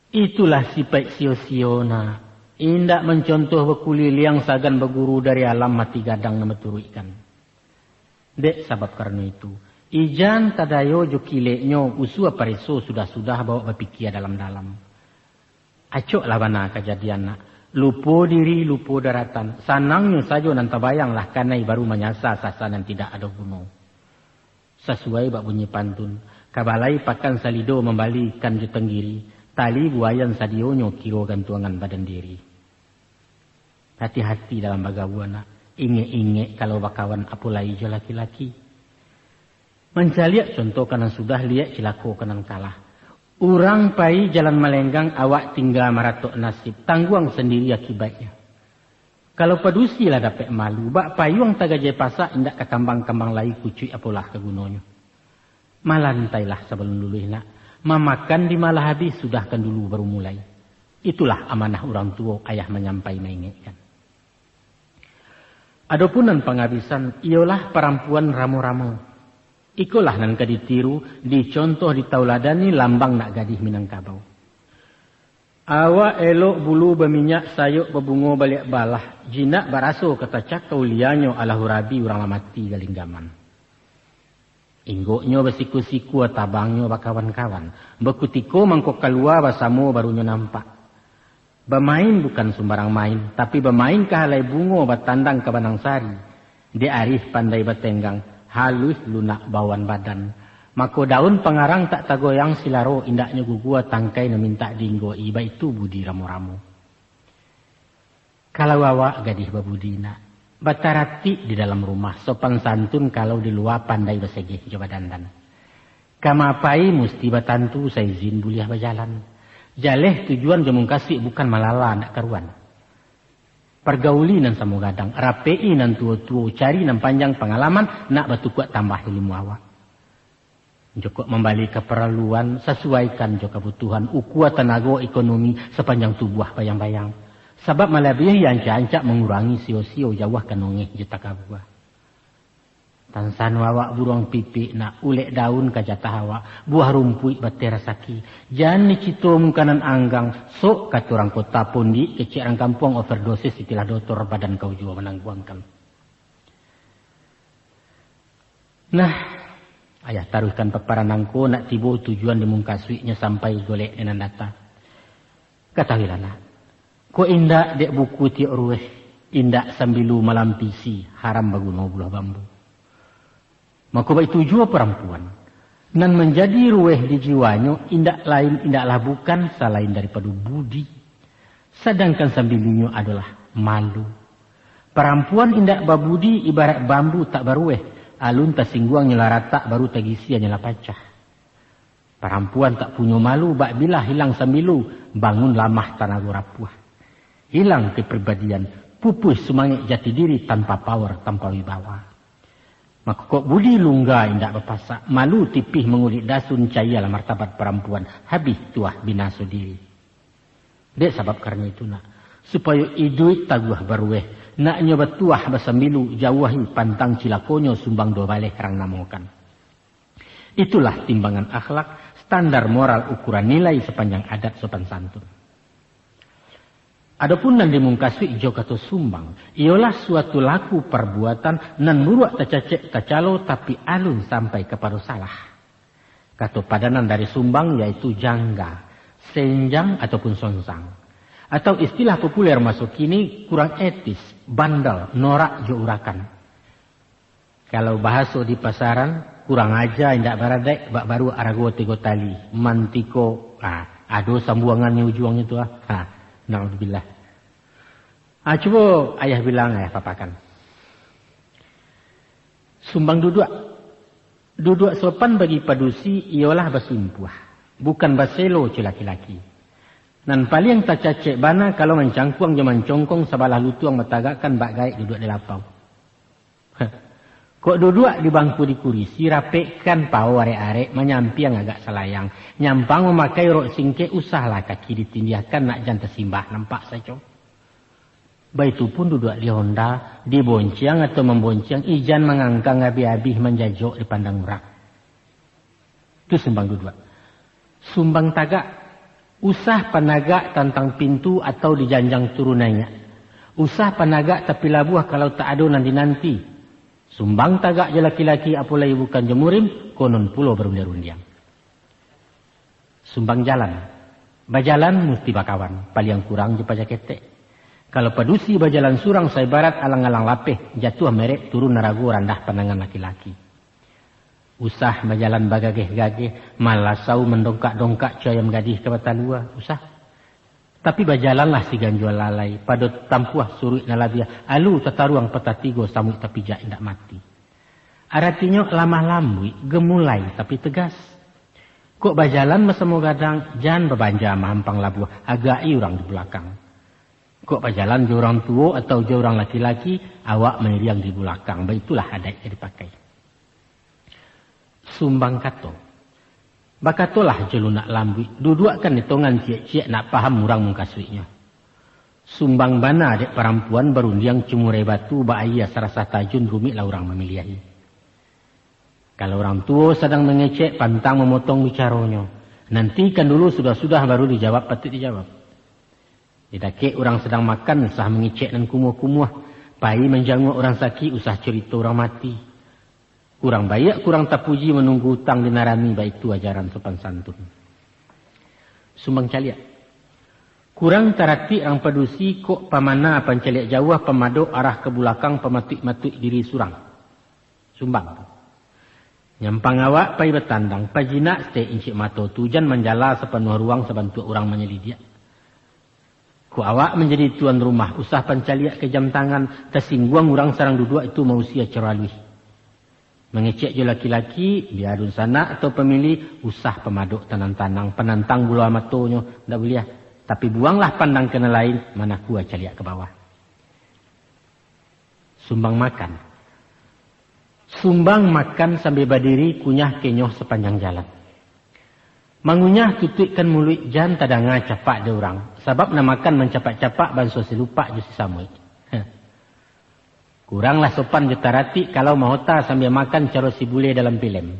Itulah sifat sio-siona. Indak mencontoh berkuliliang sagan berguru dari alam mati gadang nama turuikan. Dek sabab karena itu. Ijan tadayo jokileknyo usua pareso sudah-sudah bawa berpikir dalam-dalam. Acok lah bana kejadian nak. Lupo diri, lupo daratan. Sanangnya saja nan tabayanglah kanai baru menyasa sasaran tidak ada gunung. Sesuai bak bunyi pantun. Kabalai pakan salido membalikan jutenggiri. Tali buayan sadionyo kiro gantuangan badan diri. Hati-hati dalam bagawana. Inge-inge kalau bakawan apulai jo laki-laki. Mencaliak contoh kanan sudah lihat cilako kanan kalah. Urang pai jalan melenggang awak tinggal maratok nasib. Tangguang sendiri akibatnya. Kalau padusi lah dapat malu. Bak payung tagajai pasak indak ke kambang-kambang lai kucuy apulah ke gunonyo. Malantailah sebelum luluh nak. Mamakan di malah habis sudahkan dulu baru mulai. Itulah amanah orang tua ayah menyampai mengingatkan. Adapun nan penghabisan ialah perempuan ramu-ramu. Ikulah nan kaditiru dicontoh ditauladani lambang nak gadih Minangkabau. Awak elok bulu berminyak sayuk berbungo balik balah. Jinak baraso kata cakau lianyo ala hurabi orang mati galinggaman. Inggoknya bersiku-siku tabangnya bakawan-kawan. Bekutiko mangkok keluar basamo barunya nampak. Bermain bukan sembarang main, tapi bermain ke halai bungo batandang ke Banang Sari. Dia arif pandai batenggang, halus lunak bawan badan. Mako daun pengarang tak tagoyang silaro indaknya gugua tangkai na minta dinggo iba itu budi ramu-ramu. Kalau awak gadih babudina, batarati di dalam rumah, sopan santun kalau di luar pandai bersegeh coba dandan. Kamapai mesti batantu saya izin buliah berjalan. Jaleh tujuan jemung kasih bukan malala nak karuan. Pergauli nan samu gadang, rapei nan tua-tua, cari nan panjang pengalaman, nak batu kuat tambah ilmu awak. Joko membalik ke perluan, sesuaikan joko kebutuhan, ukuat tenaga ekonomi sepanjang tubuh bayang-bayang. Sebab malabih yang cancak mengurangi sio-sio jauh kanongeh juta kabuah. Tansan wawak burung pipi nak ulek daun kajatah awak, buah rumput batera saki. Jangan cito mungkanan anggang, sok kata orang kota pundi, kecik orang kampung overdosis itilah doktor badan kau jua menangguangkan. Nah, ayah taruhkan peparan angko nak tiba tujuan dimungkasuiknya sampai golek dengan data. Katahilah nak, ko indak dek buku tiok ruweh, indak sambilu malam pisi, haram baguno bulah bambu. Maka baik tujuan perempuan. Nan menjadi ruweh di jiwanya indak lain indaklah bukan selain daripada budi. Sedangkan sambilunya adalah malu. Perempuan indak babudi ibarat bambu tak baruweh. Alun tasingguang nyela rata baru tagisia nyela pacah. Perempuan tak punya malu, bak bila hilang sambilu, bangun lamah tanah rapuh. Hilang kepribadian, pupus semangat jati diri tanpa power, tanpa wibawa. Maka kok budi lungga indak berpasak, malu tipih mengulik dasun cayalah martabat perempuan, habis tuah binaso diri. Dek sebab karena itu nak, supaya iduit taguh barueh, nak nyoba tuah basambilu, jauhi pantang cilakonyo sumbang do balik rang namokan. Itulah timbangan akhlak, standar moral ukuran nilai sepanjang adat sopan santun. Adapun nan dimungkasui jo kato sumbang, ialah suatu laku perbuatan nan muruak tacacek tacalo tapi alun sampai kepada salah. Kato padanan dari sumbang yaitu jangga, senjang ataupun sonsang. Atau istilah populer masuk kini kurang etis, bandel, norak jo urakan. Kalau bahasa di pasaran, kurang aja indak baradek, bak baru arago tego tali, mantiko, ado sambuangannya ujung itu naudzubillah. Coba ayah bilang papakan. Sumbang duduk sopan bagi padusi ialah basimpuah, bukan baselo cu laki-laki. Nan paling tak cacek bana kalau mencangkuang jaman congkong sabalah lutuang matagakan bak gaik duduk di lapau. Kok duduk di bangku di kurisi, rapekan pau arek-arek, menyampiang agak selayang. Nyampang memakai rok singke, usahlah kaki ditindiakan nak jangan tersimbah. Nampak saja. Baik itu pun duduk di honda, dibonciang atau membonciang, ijan mengangkang habis-habis menjajok di pandang orang. Itu sumbang duduk. Sumbang tagak, usah panagak tentang pintu atau di janjang turunannya. Usah panagak tapi labuah kalau tak ada nanti-nanti. Sumbang tagak je laki-laki apalagi bukan jemurim, konon pulau berundiang-undiang. Sumbang jalan. Bajalan mesti bakawan, paling kurang je pajak ketek. Kalau padusi bajalan surang saya barat alang-alang lapeh, jatuh merek turun narago randah pandangan laki-laki. Usah bajalan bagageh-gageh, malasau mendongkak-dongkak coyam gadih ke batalua, usah. Tapi bajalanlah si ganjual lalai, pada tampuah suruh nalabia, alu tataruang petatigo samuk tapi jak indak mati. Artinya lamah lambui, gemulai tapi tegas. Kok bajalan mesemo gadang, jangan berbanja mahampang labuah, agai orang di belakang. Kok bajalan je orang tua atau je orang laki-laki, awak meriang di belakang. Baitulah adat yang dipakai. Sumbang kato. Bakatolah je lunak lambui. Dudukkan hitungan ciek-ciek nak paham murang mungkasuinya. Sumbang bana adik perempuan berundiang cumurai batu bahaya serasa tajun rumit lah orang memilihi. Kalau orang tua sedang mengecek pantang memotong bicaranya. Nantikan dulu sudah-sudah baru dijawab patut dijawab. Didakik orang sedang makan usah mengecek dan kumuh-kumuh. Pai menjanguk orang sakit usah cerita orang mati. Kurang baik, kurang tapuji menunggu hutang dinarami, baik itu ajaran sopan santun. Sumbang caliak. Kurang tarati ang padusi kok pamana pancaliak jauh pemadok arah ke belakang pematik-matik diri surang. Sumbang. Nyampang awak pai betandang, pajinak stay incik mato tujan menjala sepenuh ruang sebantu orang menyelidia. Ku awak menjadi tuan rumah, usah pancaliak ke jam tangan, tersingguang orang sarang duduk itu mausia ceralui. Mengecek je laki-laki, biarun sana atau pemilih, usah pemaduk tanang-tanang, penantang bulu amatonyo, tak boleh. Tapi buanglah pandang kena lain, mana kuat caliak ke bawah. Sumbang makan. Sumbang makan sambil berdiri, kunyah kenyoh sepanjang jalan. Mangunyah tutukkan mulut jan tadanga capak de orang. Sebab nak makan mencapak-capak banso silupak je sisamui. Kuranglah sopan jutarati kalau mahota sambil makan cara si bule dalam filem.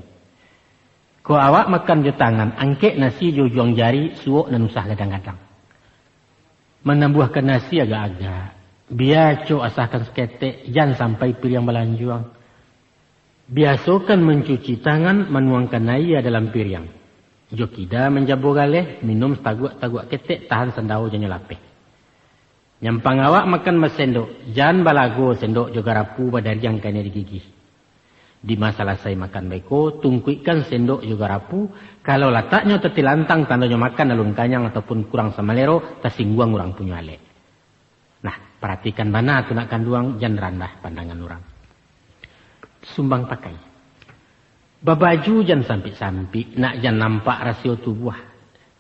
Ko awak makan je tangan, angkek nasi jo juang jari, suok dan usah gadang-gadang. Menambuhkan nasi agak-agak. Biar co asahkan seketek, jangan sampai piring belanjuang. Biasakan mencuci tangan, menuangkan air dalam piring. Jo kida menjabur galeh, minum taguk-taguk ketek, tahan sendau jangan lapeh. Nyampang awak makan mesendok. Jangan balago sendok juga rapu badari yang kena digigih. Di masa selesai makan beko, tungkuikan sendok juga rapu. Kalau letaknya tetilantang tandanya makan alun kanyang ataupun kurang samalero, tersingguang orang punya alek. Nah, perhatikan mana tu nak kanduang, jangan rendah pandangan orang. Sumbang pakai. Babaju jan sampi-sampi, nak jan nampak rasio tubuh.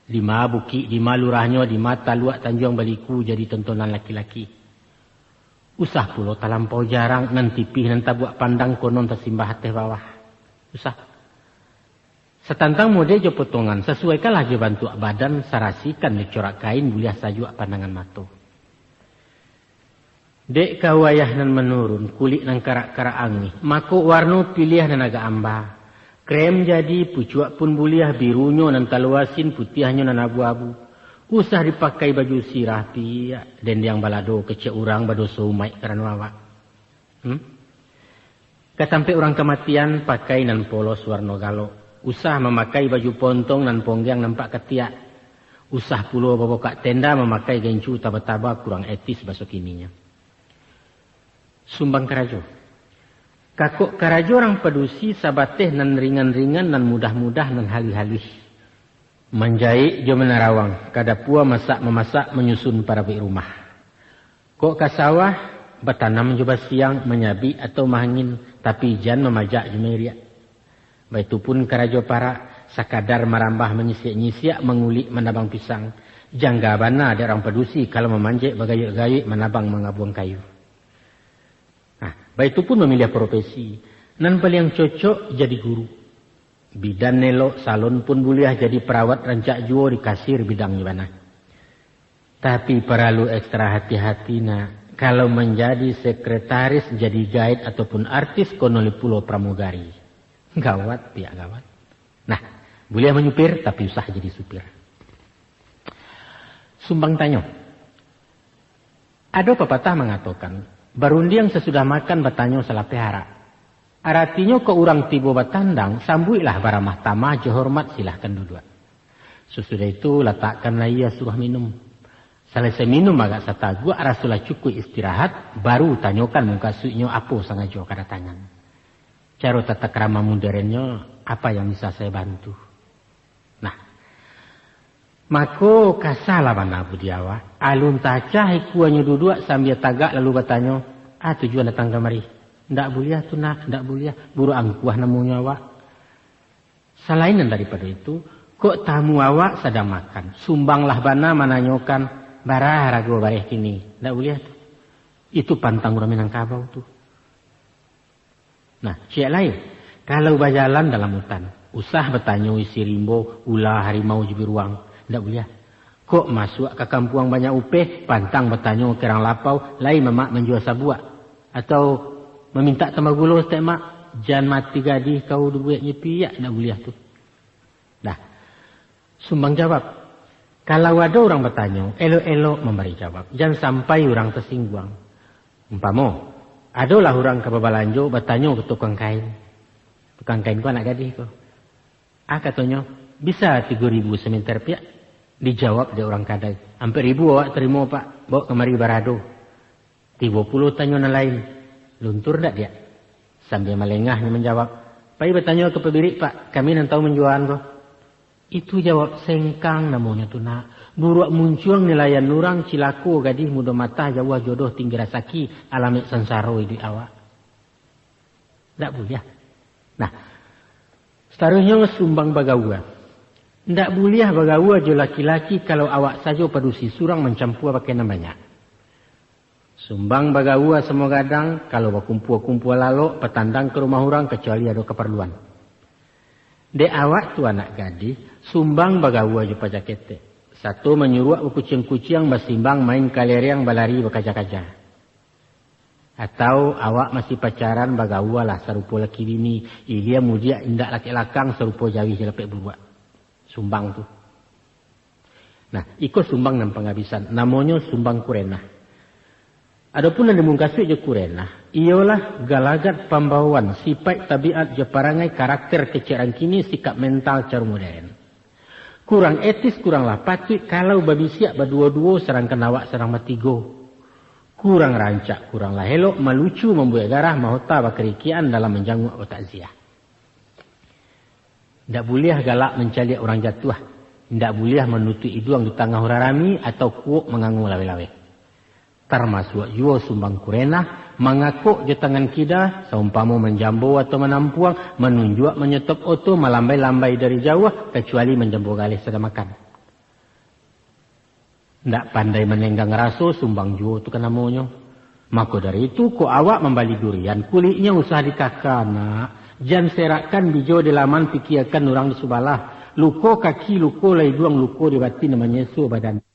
Di ma bukit, di ma lurahnya, di mata luak Tanjung Baliku jadi tontonan laki-laki. Usah pulo talampau jarang, nan tipih nan tabuak pandang konon tersimbah teh bawah. Usah. Setantang mode jo potongan, sesuaikanlah jo bantu badan, sarasikan di corak kain buliah sajuak pandangan mato. Dek kawayah nan menurun, kulit nan karak-karak angin, mako warno pilih nan agak amba. Krem jadi, pucuak pun buliah birunya nan taluasin, putihnya nan abu-abu. Usah dipakai baju sirah pia, dan yang balado kecek urang bado somai karena wawak. Katampe orang kematian pakai nan polos warno galo. Usah memakai baju pontong nan ponggang nampak ketiak. Usah pulo babokak tenda memakai gencu taba-taba kurang etis basok ininya. Sumbang Karajo. Kakok Karajo orang pedusi sabateh nan ringan-ringan nan mudah-mudah nan halih-halih. Menjahit jo menarawang, kada pua memasak menyusun para bi rumah. Kok kasawah bertanam juga siang menyabi atau mangin tapi jan memajak jemeria. Baitupun Karajo para sakadar merambah menyisiak-nyisiak mengulik menabang pisang. Jangga bana ada orang pedusi kalau memanjek bagayuk-gayuk menabang mengabuang kayu. Baik itu pun memilih profesi. Nan paling cocok jadi guru. Bidan nelok salon pun buliah jadi perawat rancak juo di kasir bidangnya mana. Tapi perlu ekstra hati-hati nak. Kalau menjadi sekretaris jadi guide ataupun artis konoli pulau pramugari. Gawat pihak gawat. Nah, buliah menyupir tapi usah jadi supir. Sumbang tanyo. Ada pepatah mengatakan. Barundiang sesudah makan bertanya salah pehara. Artinya ke orang tiba batandang, sambuilah baramah tamah, johormat silahkan duduk. Sesudah itu letakkanlah ia suruh minum. Selesai minum agak satagua, rasulah cukup istirahat, baru tanyakan muka suiknya apa sengaja kada tangan. Cara tata krama modernnya, apa yang bisa saya bantu? Nah, mako kasalah mana budiawa. Alun tacah ikuannya duduk sambil tagak lalu bertanya, tujuan datang kemari. Ndak buliah tu nak, ndak buliah. Buru angkuah namunya awak. Selainan daripada itu, kok tamu awak sedang makan. Sumbanglah bana menanyakan, barah ragu bareh kini. Ndak buliah tu. Itu pantang orang Minangkabau tu. Nah, siap lain. Kalau berjalan dalam hutan, usah bertanya isi rimbo, ulah harimau jebiruang. Ndak buliah. Kok masuk ke kampung banyak upeh, pantang bertanya ke orang lapau, lain memak menjual sabuak. Atau meminta tambah gula setiap mak, jangan mati gadih kau duitnya piak, ndak buliah tu. Nah, sumbang jawab. Kalau ada orang bertanya, elok-elok memberi jawab. Jangan sampai orang tersinggung. Umpama, adalah orang ke babalanjo bertanya ke tukang kain. Tukang kain kau anak gadih kau. Katanya, bisa 3.000 semeter piak. Dijawab dia orang kadai. Hampir 1.000 awak terima pak. Bawa kemari barado. 30 tanya yang lain. Luntur tak dia? Sambil melengahnya menjawab. Pai bertanya ke pebirik pak. Kami nan tahu menjualan kau. Itu jawab sengkang namanya tu nak. Buruak muncul nilaian nurang cilaku gadih muda mata jawah jodoh tinggi rasaki. Alamik sansaro di awak. Tak boleh. Nah. Seterusnya sumbang bagawa. Ndak buliah bagawa jo laki-laki kalau awak saja padusi surang mencampur pakai namanya. Sumbang bagawa semua gadang kalau berkumpul-kumpul lalu petandang ke rumah orang kecuali ada keperluan. Dek awak tu anak gadis sumbang bagawa jo pajakete. Satu menyuruh kucing-kucing bersimbang main kaleriang balari berkaja-kaja. Atau awak masih pacaran bagawa lah serupa laki bini. Ia mudia indak laki lakang serupa jawih jelepek buruak. Sumbang tu. Nah, ikut sumbang dan penghabisan. Namanya sumbang kurenah. Adapun yang dimungkasih je kurenah. Ialah galagat pembawaan. Sifat tabiat je parangai karakter keceran kini sikap mental cara modern. Kurang etis, kuranglah patut. Kalau babi siap berdua-dua serang kenawak serang matigo. Kurang rancak, kuranglah elok. Melucu, membuat garah, mahota bakerikian dalam menjanguk atau takziah. Tidak boleh galak mencari orang jatuh. Tidak boleh menutup hidung di tengah orang rami atau kuuk mengangung lawe-lawe. Termasuk juga sumbang kurena, mengakuk je tangan kita, seumpama menjambu atau menampuang, menunjuk, menyetop oto, melambai-lambai dari jauh, kecuali menjambu galih sedang makan. Tidak pandai menenggang raso, sumbang juga itu kan namanya. Maka dari itu, ko awak membali durian, kulitnya usah dikakak, nak. Jangan serakkan bijo di laman, pikirkan orang di subalah. Luko kaki, luko lai duang, luko di batin namanya su badan.